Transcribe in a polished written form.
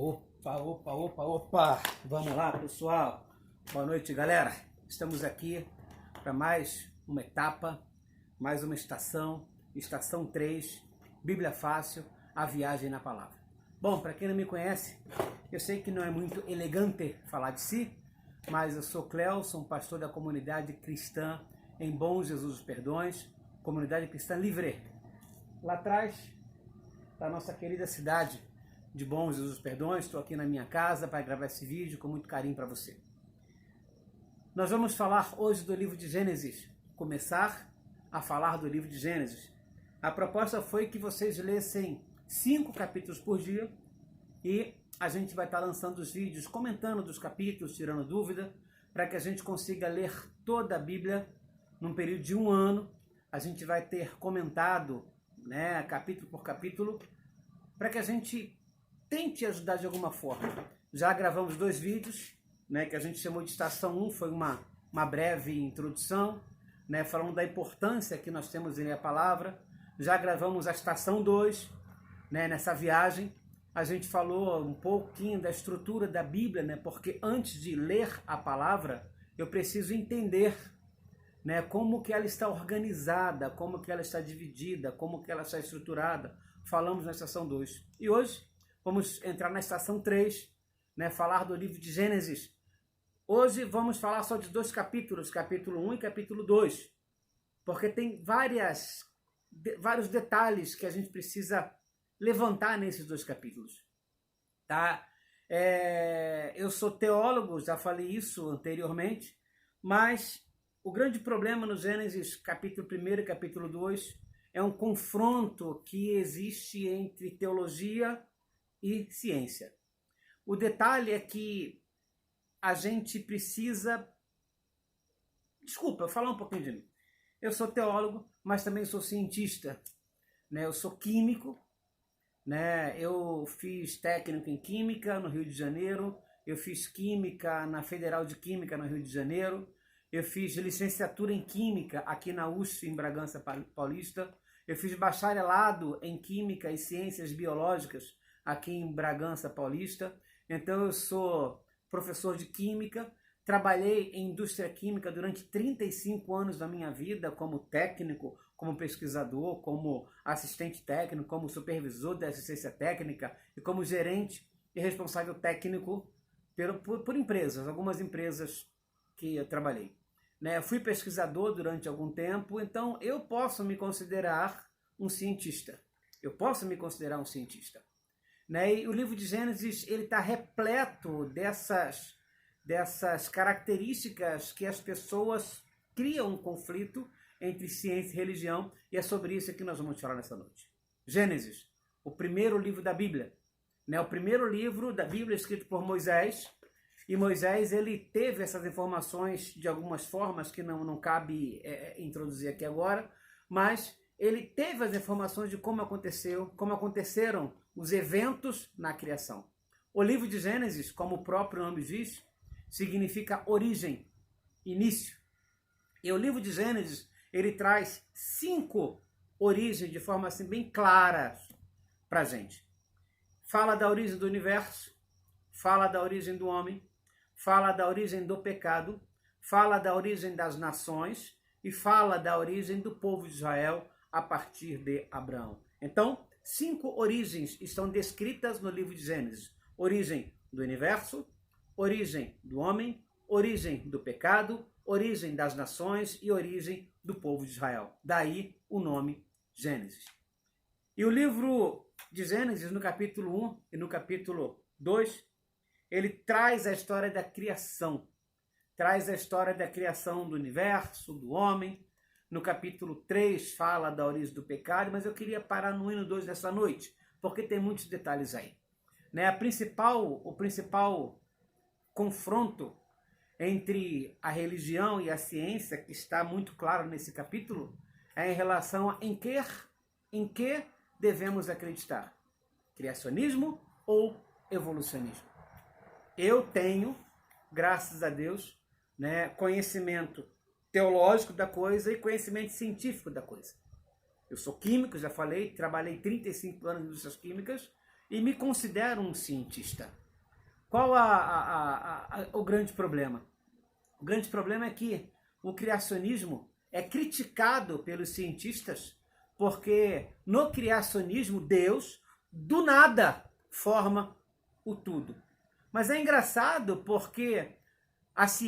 Opa, opa, opa, opa! Vamos lá, pessoal! Boa noite, galera! Estamos aqui para mais uma etapa, mais uma estação, estação 3, Bíblia Fácil, a viagem na palavra. Bom, para quem não me conhece, eu sei que não é muito elegante falar de si, mas eu sou Cleuson, pastor da comunidade cristã em Bom Jesus dos Perdões, comunidade cristã livre, lá atrás da nossa querida cidade de Bom Jesus dos Perdões. Estou aqui na minha casa para gravar esse vídeo com muito carinho para você. Nós vamos falar hoje do livro de Gênesis, começar a falar do livro de Gênesis. A proposta foi que vocês lessem 5 capítulos por dia e a gente vai estar lançando os vídeos comentando dos capítulos, tirando dúvida, para que a gente consiga ler toda a Bíblia num período de 1 ano. A gente vai ter comentado, capítulo por capítulo, para que a gente tente ajudar de alguma forma. Já gravamos 2 vídeos, que a gente chamou de Estação 1, foi uma breve introdução, falando da importância que nós temos em ler a palavra. Já gravamos a Estação 2, nessa viagem. A gente falou um pouquinho da estrutura da Bíblia, porque antes de ler a palavra, eu preciso entender como que ela está organizada, como que ela está dividida, como que ela está estruturada. Falamos na Estação 2. E hoje vamos entrar na Estação 3, falar do livro de Gênesis. Hoje vamos falar só de 2 capítulos, capítulo 1 e capítulo 2, porque tem vários detalhes que a gente precisa levantar nesses 2 capítulos. Tá? Eu sou teólogo, já falei isso anteriormente, mas o grande problema no Gênesis capítulo 1 e capítulo 2 é um confronto que existe entre teologia e ciência. O detalhe é que a gente precisa... Desculpa, eu vou falar um pouquinho de mim. Eu sou teólogo, mas também sou cientista. Eu sou químico. Eu fiz técnico em Química no Rio de Janeiro. Eu fiz Química na Federal de Química no Rio de Janeiro. Eu fiz licenciatura em Química aqui na USP, em Bragança Paulista. Eu fiz bacharelado em Química e Ciências Biológicas aqui em Bragança Paulista. Então eu sou professor de Química, trabalhei em indústria química durante 35 anos da minha vida como técnico, como pesquisador, como assistente técnico, como supervisor da assistência técnica e como gerente e responsável técnico por empresas, algumas empresas que eu trabalhei. Fui pesquisador durante algum tempo, então eu posso me considerar um cientista. Eu posso me considerar um cientista. E o livro de Gênesis está repleto dessas características que as pessoas criam um conflito entre ciência e religião, e é sobre isso que nós vamos falar nessa noite. Gênesis, o primeiro livro da Bíblia. O primeiro livro da Bíblia escrito por Moisés, e Moisés ele teve essas informações de algumas formas que não cabe introduzir aqui agora, mas ele teve as informações de como aconteceram os eventos na criação. O livro de Gênesis, como o próprio nome diz, significa origem, início. E o livro de Gênesis, ele traz 5 origens de forma assim bem clara para a gente. Fala da origem do universo, fala da origem do homem, fala da origem do pecado, fala da origem das nações e fala da origem do povo de Israel a partir de Abraão. Então, 5 origens estão descritas no livro de Gênesis. Origem do universo, origem do homem, origem do pecado, origem das nações e origem do povo de Israel. Daí o nome Gênesis. E o livro de Gênesis, no capítulo 1 e no capítulo 2, ele traz a história da criação. Traz a história da criação do universo, do homem. No capítulo 3 fala da origem do pecado, mas eu queria parar no 1 e no 2 dessa noite, porque tem muitos detalhes aí. O principal confronto entre a religião e a ciência, que está muito claro nesse capítulo, é em relação a em que devemos acreditar. Criacionismo ou evolucionismo? Eu tenho, graças a Deus, conhecimento teológico da coisa e conhecimento científico da coisa. Eu sou químico, já falei, trabalhei 35 anos em indústrias químicas e me considero um cientista. Qual o grande problema? O grande problema é que o criacionismo é criticado pelos cientistas porque no criacionismo Deus, do nada, forma o tudo. Mas é engraçado porque a ciência